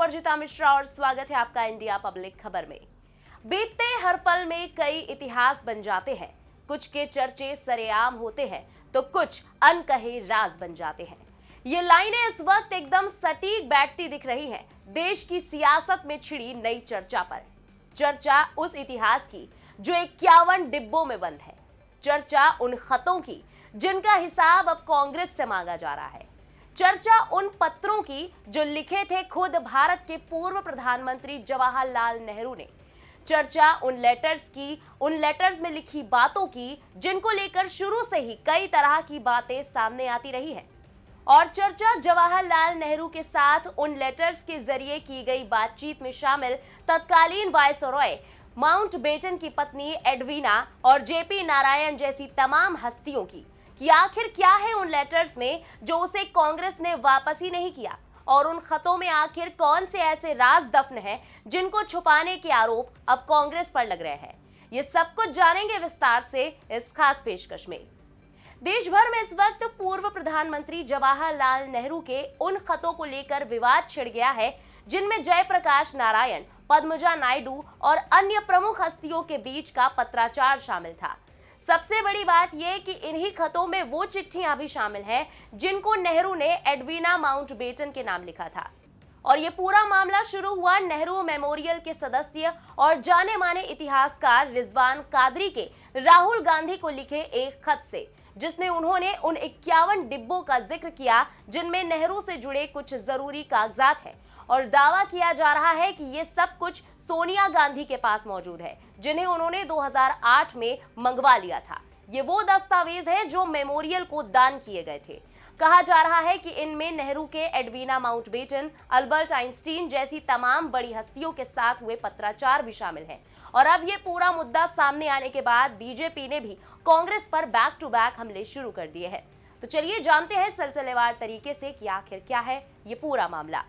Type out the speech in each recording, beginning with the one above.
अर्जिता मिश्रा और स्वागत है आपका इंडिया पब्लिक खबर में। बीतते हर पल में कई इतिहास बन जाते हैं, कुछ के चर्चे सरेआम होते हैं तो कुछ अनकहे राज बन जाते हैं। ये लाइनें इस वक्त एकदम सटीक बैठती दिख रही हैं देश की सियासत में छिड़ी नई चर्चा पर। चर्चा उस इतिहास की जो 51 डिब्बों में बंद है। चर्चा उन खतों की जिनका हिसाब अब कांग्रेस से मांगा जा रहा है। चर्चा उन पत्रों की जो लिखे थे खुद भारत के पूर्व प्रधानमंत्री जवाहरलाल नेहरू ने। चर्चा उन लेटर्स में लिखी बातों की जिनको लेकर शुरू से ही कई तरह की बातें सामने आती रही है। और चर्चा जवाहरलाल नेहरू के साथ उन लेटर्स के जरिए की गई बातचीत में शामिल तत्कालीन वायसरॉय माउंटबेटन की पत्नी एडवीना और जेपी नारायण जैसी तमाम हस्तियों की कि आखिर क्या है उन लेटर्स में जो उसे कांग्रेस ने वापस ही नहीं किया, और उन खतों में आखिर कौन से ऐसे राज दफन हैं जिनको छुपाने के आरोप अब कांग्रेस पर लग रहे हैं। ये सब कुछ जानेंगे विस्तार से इस खास पेशकश में। देश भर में इस वक्त पूर्व प्रधानमंत्री जवाहरलाल नेहरू के उन खतों को लेकर विवाद छिड़ गया है जिनमें जयप्रकाश नारायण, पद्मजा नायडू और अन्य प्रमुख हस्तियों के बीच का पत्राचार शामिल था। सबसे बड़ी बात यह कि इन्हीं खतों में वो चिट्ठियां भी शामिल हैं जिनको नेहरू ने एडवीना माउंटबेटन के नाम लिखा था। और ये पूरा मामला शुरू हुआ नेहरू मेमोरियल के सदस्य और जाने माने इतिहासकार रिजवान कादरी के राहुल गांधी को लिखे एक खत से, जिसमें उन्होंने उन 51 डिब्बों का जिक्र किया जिनमें नेहरू से जुड़े कुछ जरूरी कागजात हैं, और दावा किया जा रहा है कि ये सब कुछ सोनिया गांधी के पास मौजूद है जिन्हें उन्होंने 2008 में मंगवा लिया था। ये वो दस्तावेज है जो मेमोरियल को दान किए गए थे। कहा जा रहा है कि इनमें नेहरू के एडवीना माउंटबेटन, अल्बर्ट आइंस्टीन जैसी तमाम बड़ी हस्तियों के साथ हुए पत्राचार भी शामिल हैं। और अब ये पूरा मुद्दा सामने आने के बाद बीजेपी ने भी कांग्रेस पर बैक टू बैक हमले शुरू कर दिए हैं। तो चलिए जानते हैं सिलसिलेवार तरीके से कि आखिर क्या है ये पूरा मामला।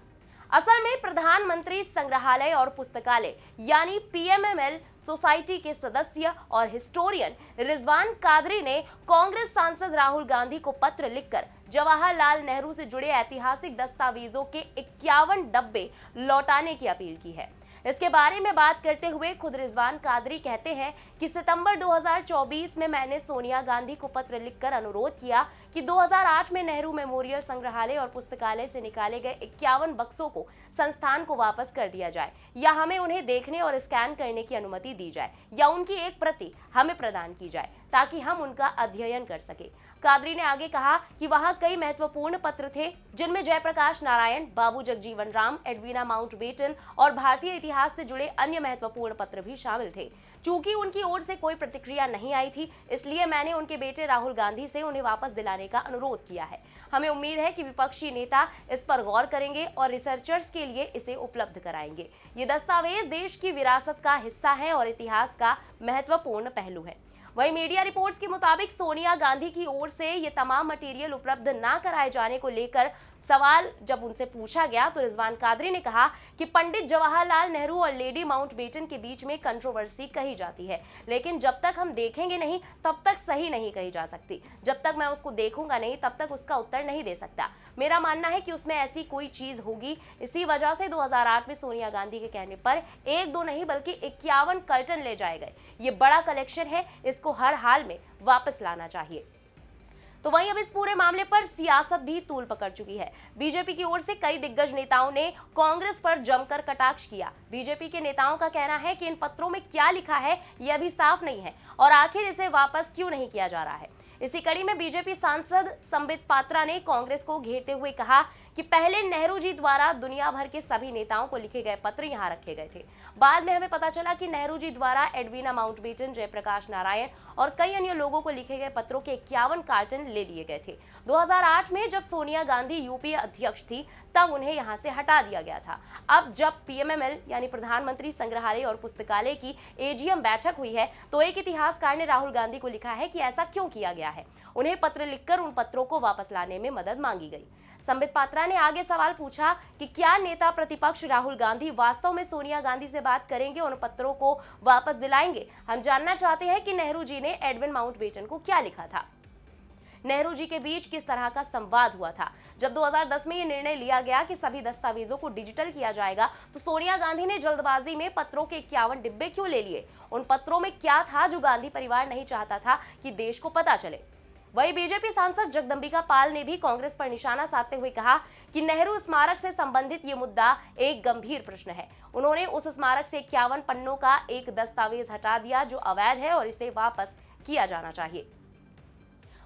असल में प्रधानमंत्री संग्रहालय और पुस्तकालय यानी पीएमएमएल सोसाइटी के सदस्य और हिस्टोरियन रिजवान कादरी ने कांग्रेस सांसद राहुल गांधी को पत्र लिखकर जवाहरलाल नेहरू से जुड़े ऐतिहासिक दस्तावेजों के 51 डब्बे लौटाने की अपील की है। इसके बारे में बात करते हुए खुद रिजवान कादरी कहते हैं कि सितंबर 2024 में मैंने सोनिया गांधी को पत्र लिखकर अनुरोध किया कि 2008 में नेहरू मेमोरियल संग्रहालय और पुस्तकालय से निकाले गए 51 बक्सों को संस्थान को वापस कर दिया जाए, या हमें उन्हें देखने और स्कैन करने की अनुमति दी जाए, या उनकी एक प्रति हमें प्रदान की जाए ताकि हम उनका अध्ययन कर सके। कादरी ने आगे कहा कि वहां कई महत्वपूर्ण पत्र थे जिनमें जयप्रकाश नारायण, बाबू जगजीवन राम, एडवीना माउंटबेटन और भारतीय इतिहास से जुड़े अन्य महत्वपूर्ण पत्र भी शामिल थे। चूंकि उनकी ओर से कोई प्रतिक्रिया नहीं आई थी, इसलिए मैंने उनके बेटे राहुल गांधी से उन्हें वापस दिलाने का अनुरोध किया है। हमें उम्मीद है कि विपक्षी नेता इस पर गौर करेंगे और रिसर्चर्स के लिए इसे उपलब्ध कराएंगे। ये दस्तावेज देश की विरासत का हिस्सा है और इतिहास का महत्वपूर्ण पहलू है। वहीं मीडिया रिपोर्ट्स के मुताबिक सोनिया गांधी की ओर से ये तमाम मटेरियल उपलब्ध ना कराए जाने को लेकर सवाल जब उनसे पूछा गया तो रिजवान कादरी ने कहा कि पंडित जवाहरलाल नेहरू और लेडी माउंटबेटन के बीच में कंट्रोवर्सी कही जाती है, लेकिन जब तक हम देखेंगे नहीं तब तक सही नहीं कही जा सकती। जब तक मैं उसको देखूंगा नहीं तब तक उसका उत्तर नहीं दे सकता। मेरा मानना है कि उसमें ऐसी कोई चीज होगी। इसी वजह से 2008 में सोनिया गांधी के कहने पर 1-2 नहीं बल्कि 51 कर्टन ले जाए गए। ये बड़ा कलेक्शन है, इसको हर हाल में वापस लाना चाहिए। तो वहीं अब इस पूरे मामले पर सियासत भी तूल पकड़ चुकी है। बीजेपी की ओर से कई दिग्गज नेताओं ने कांग्रेस पर जमकर कटाक्ष किया। बीजेपी के नेताओं का कहना है कि इन पत्रों में क्या लिखा है यह अभी साफ नहीं है और आखिर इसे वापस क्यों नहीं किया जा रहा है। इसी कड़ी में बीजेपी सांसद संबित पात्रा ने कांग्रेस को घेरते हुए कहा कि पहले नेहरू जी द्वारा दुनिया भर के सभी नेताओं को लिखे गए पत्र यहां रखे गए थे। बाद में हमें पता चला कि नेहरू जी द्वारा एडवीना माउंटबेटन, जयप्रकाश नारायण और कई अन्य लोगों को लिखे गए पत्रों के 51 कार्टन ले लिए गए थे। 2008 में जब सोनिया गांधी यूपीए अध्यक्ष थी तब उन्हें यहां से हटा दिया गया था। अब जब पीएमएमएल यानी प्रधानमंत्री संग्रहालय और पुस्तकालय की एजीएम बैठक हुई है तो एक इतिहासकार ने राहुल गांधी को लिखा है कि ऐसा क्यों किया गया है। उन्हें पत्र लिखकर उन पत्रों को वापस लाने में मदद मांगी गई। संबित पात्रा ने आगे सवाल पूछा कि क्या नेता प्रतिपक्ष राहुल गांधी वास्तव में सोनिया गांधी से बात करेंगे, उन पत्रों को वापस दिलाएंगे। हम जानना चाहते हैं कि नेहरू जी ने एडविन माउंटबेटन को क्या लिखा था। नेहरू जी के बीच किस तरह का संवाद हुआ था। जब 2010 में ये निर्णय लिया गया कि सभी दस्तावेजों को डिजिटल किया जाएगा, तो सोनिया गांधी ने जल्दबाजी में पत्रों के 51 डिब्बे क्यों ले लिए? उन पत्रों में क्या था जो गांधी परिवार नहीं चाहता था कि देश को पता चले? वही बीजेपी सांसद जगदंबिका पाल ने भी कांग्रेस पर निशाना साधते हुए कहा कि नेहरू स्मारक से संबंधित ये मुद्दा एक गंभीर प्रश्न है। उन्होंने उस स्मारक से 51 पन्नों का एक दस्तावेज हटा दिया जो अवैध है और इसे वापस किया जाना चाहिए।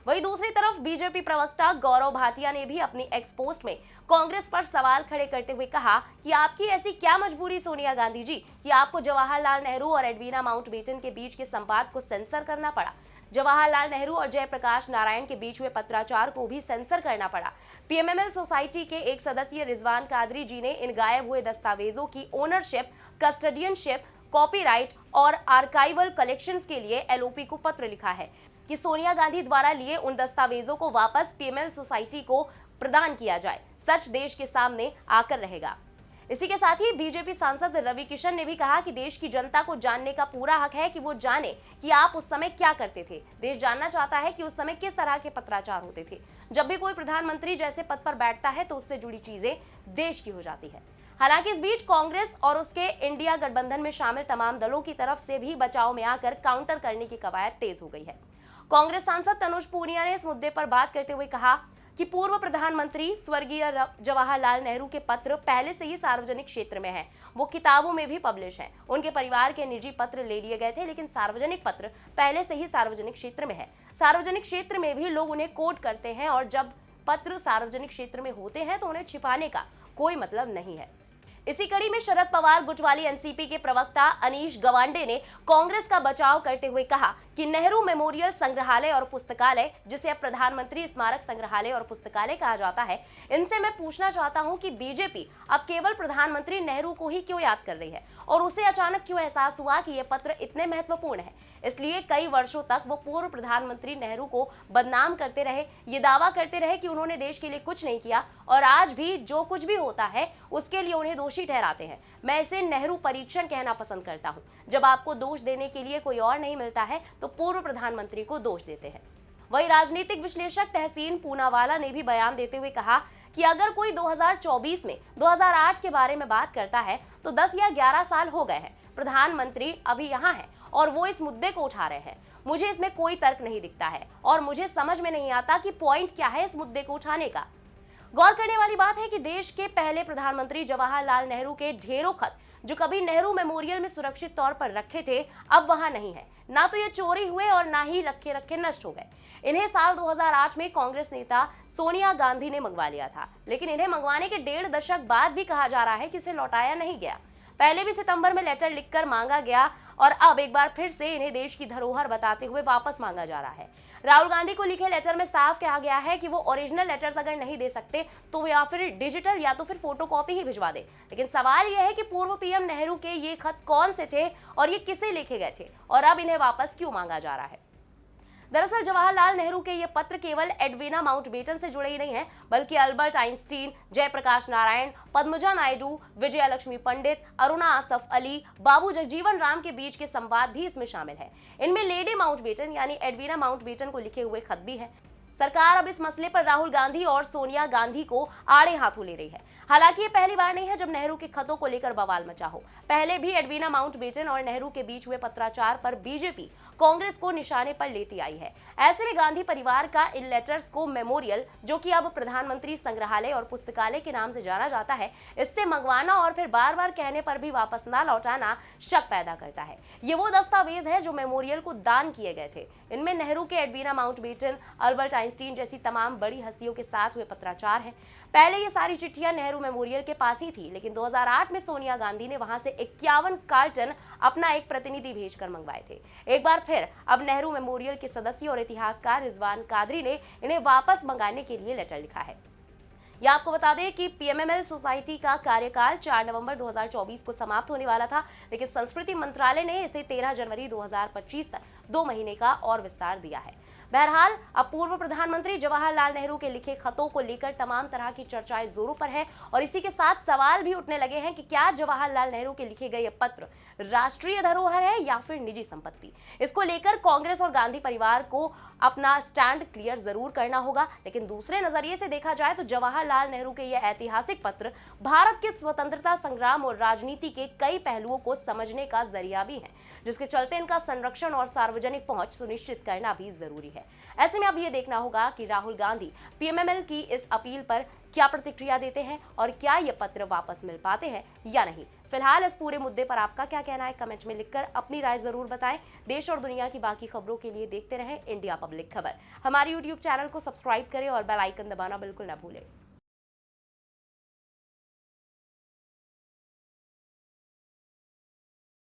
वही दूसरी तरफ बीजेपी प्रवक्ता गौरव भाटिया ने भी अपनी एक्स पोस्ट में कांग्रेस पर सवाल खड़े करते हुए कहा कि आपकी ऐसी क्या मजबूरी सोनिया गांधी जी कि आपको जवाहरलाल नेहरू और एडवीना माउंटबेटन के बीच के संवाद को सेंसर करना पड़ा। जवाहरलाल नेहरू और जयप्रकाश नारायण के बीच हुए पत्राचार को भी सेंसर करना पड़ा। पीएमएमएल सोसाइटी के एक सदस्य रिजवान कादरी जी ने इन गायब हुए दस्तावेजों की ओनरशिप, कस्टडियनशिप, कॉपीराइट और आर्काइवल कलेक्शंस के लिए एलओपी को पत्र लिखा है कि सोनिया गांधी द्वारा लिए उन दस्तावेजों को वापस पीएमएल सोसाइटी को प्रदान किया जाए। सच देश के सामने आकर रहेगा। इसी के साथ ही बीजेपी सांसद रवि किशन ने भी कहा कि देश की जनता को जानने का पूरा हक है कि वो जाने कि आप उस समय क्या करते थे। देश जानना चाहता है कि उस समय किस तरह के पत्राचार होते थे। जब भी कोई प्रधानमंत्री जैसे पद पर बैठता है तो उससे जुड़ी चीजें देश की हो जाती है। हालांकि इस बीच कांग्रेस और उसके इंडिया गठबंधन में शामिल तमाम दलों की तरफ से भी बचाव में आकर काउंटर करने की कवायद तेज हो गई है। कांग्रेस सांसद तनुज पूनिया ने इस मुद्दे पर बात करते हुए कहा कि पूर्व प्रधानमंत्री स्वर्गीय जवाहरलाल नेहरू के पत्र पहले से ही सार्वजनिक क्षेत्र में हैं। वो किताबों में भी पब्लिश हैं। उनके परिवार के निजी पत्र ले लिए गए थे, लेकिन सार्वजनिक पत्र पहले से ही सार्वजनिक क्षेत्र में है। सार्वजनिक क्षेत्र में भी लोग उन्हें कोट करते हैं और जब पत्र सार्वजनिक क्षेत्र में होते हैं तो उन्हें छिपाने का कोई मतलब नहीं है। इसी कड़ी में शरद पवार गुट वाली एनसीपी के प्रवक्ता अनीश गवांडे ने कांग्रेस का बचाव करते हुए कहा कि नेहरू मेमोरियल संग्रहालय और पुस्तकालय, जिसे अब प्रधानमंत्री स्मारक संग्रहालय और पुस्तकालय कहा जाता है, इनसे मैं पूछना चाहता हूं कि बीजेपी अब केवल प्रधानमंत्री नेहरू को ही क्यों याद कर रही है और उसे अचानक क्यों एहसास हुआ कि ये पत्र इतने महत्वपूर्ण है। इसलिए कई वर्षों तक वो पूर्व प्रधानमंत्री नेहरू को बदनाम करते रहे, ये दावा करते रहे कि उन्होंने देश के लिए कुछ नहीं किया और आज भी जो कुछ भी होता है उसके लिए उन्हें दोषी ठहराते हैं। मैं इसे नेहरू परीक्षण कहना पसंद करता हूं। जब आपको दोष देने के लिए कोई और नहीं मिलता है तो पूर्व प्रधानमंत्री को दोष देते हैं। वही राजनीतिक विश्लेषक तहसीन पूनावाला ने भी बयान देते हुए कहा कि अगर कोई 2024 में 2008 के बारे में बात करता है तो 10 या 11 साल हो गए हैं। प्रधानमंत्री अभी यहाँ है और वो इस मुद्दे को उठा रहे हैं। मुझे इसमें कोई तर्क नहीं दिखता है और मुझे समझ में नहीं आता कि पॉइंट क्या है इस मुद्दे को उठाने का। गौर करने वाली बात है कि देश के पहले प्रधानमंत्री जवाहरलाल नेहरू के ढेरों खत जो कभी नेहरू मेमोरियल में सुरक्षित तौर पर रखे थे, अब वहां नहीं है। ना तो ये चोरी हुए और ना ही रखे रखे नष्ट हो गए। इन्हें साल 2008 में कांग्रेस नेता सोनिया गांधी ने मंगवा लिया था, लेकिन इन्हें मंगवाने के 1.5 दशक बाद भी कहा जा रहा है कि इसे लौटाया नहीं गया। पहले भी सितंबर में लेटर लिखकर मांगा गया और अब एक बार फिर से इन्हें देश की धरोहर बताते हुए वापस मांगा जा रहा है। राहुल गांधी को लिखे लेटर में साफ कहा गया है कि वो ओरिजिनल लेटर्स अगर नहीं दे सकते तो या फिर डिजिटल या तो फिर फोटोकॉपी ही भिजवा दे। लेकिन सवाल यह है कि पूर्व पीएम नेहरू के ये खत कौन से थे और ये किसे लिखे गए थे और अब इन्हें वापस क्यों मांगा जा रहा है। दरअसल जवाहरलाल नेहरू के ये पत्र केवल एडवीना माउंटबेटन से जुड़े ही नहीं है, बल्कि अल्बर्ट आइंस्टीन, जयप्रकाश नारायण, पद्मजा नायडू, विजयलक्ष्मी पंडित, अरुणा आसफ अली, बाबू जगजीवन राम के बीच के संवाद भी इसमें शामिल है। इनमें लेडी माउंटबेटन यानी एडवीना माउंटबेटन को लिखे हुए खत भी है। सरकार अब इस मसले पर राहुल गांधी और सोनिया गांधी को आड़े हाथों ले रही है। हालांकि ये पहली बार नहीं है जब नेहरू के खतों को लेकर बवाल मचा हो। पहले भी एडवीना माउंटबेटन और नेहरू के बीच हुए पत्राचार पर बीजेपी कांग्रेस को निशाने पर लेती आई है। ऐसे में गांधी परिवार का इन लेटर्स को मेमोरियल, जो कि अब प्रधानमंत्री संग्रहालय और पुस्तकालय के नाम से जाना जाता है, इससे मंगवाना और फिर बार बार कहने पर भी वापस ना लौटाना शक पैदा करता है। ये वो दस्तावेज है जो मेमोरियल को दान किए गए थे। इनमें नेहरू के एडवीना माउंटबेटन, अल्बर्ट आइंस्टीन जैसी तमाम बड़ी हस्तियों के साथ हुए पत्राचार हैं। पहले ये सारी चिट्ठियां नेहरू मेमोरियल के पास ही थी, लेकिन 2008 में सोनिया गांधी ने वहां से 51 कार्टन अपना एक प्रतिनिधि भेजकर मंगवाए थे। एक बार फिर अब नेहरू मेमोरियल के सदस्य और इतिहासकार रिजवान कादरी ने इन्हें वापस मंगाने के लिए लेटर लिखा है। ये आपको बता दें कि पीएमएमएल सोसाइटी का कार्यकाल 4 नवंबर 2024 को समाप्त होने वाला था, लेकिन संस्कृति मंत्रालय ने इसे 13 जनवरी 2025 तक 2 महीने का और विस्तार दिया है। बहरहाल अब पूर्व प्रधानमंत्री जवाहरलाल नेहरू के लिखे खतों को लेकर तमाम तरह की चर्चाएं जोरों पर है और इसी के साथ सवाल भी उठने लगे हैं कि क्या जवाहरलाल नेहरू के लिखे गए ये पत्र राष्ट्रीय धरोहर है या फिर निजी संपत्ति। इसको लेकर कांग्रेस और गांधी परिवार को अपना स्टैंड क्लियर जरूर करना होगा, लेकिन दूसरे नजरिए से देखा जाए तो जवाहरलाल नेहरू के ये ऐतिहासिक पत्र भारत के स्वतंत्रता संग्राम और राजनीति के कई पहलुओं को समझने का जरिया भी है, जिसके चलते इनका संरक्षण और सार्वजनिक पहुंच सुनिश्चित करना भी जरूरी है। ऐसे में अब ये देखना होगा कि राहुल गांधी पीएमएमएल की इस अपील पर क्या प्रतिक्रिया देते हैं और क्या ये पत्र वापस मिल पाते हैं या नहीं। फिलहाल इस पूरे मुद्दे पर आपका क्या कहना है, कमेंट में लिखकर अपनी राय जरूर बताएं। देश और दुनिया की बाकी खबरों के लिए देखते रहें इंडिया पब्लिक खबर। हमारे YouTube चैनल को सब्सक्राइब करें और बेल आइकन दबाना बिल्कुल ना भूलें।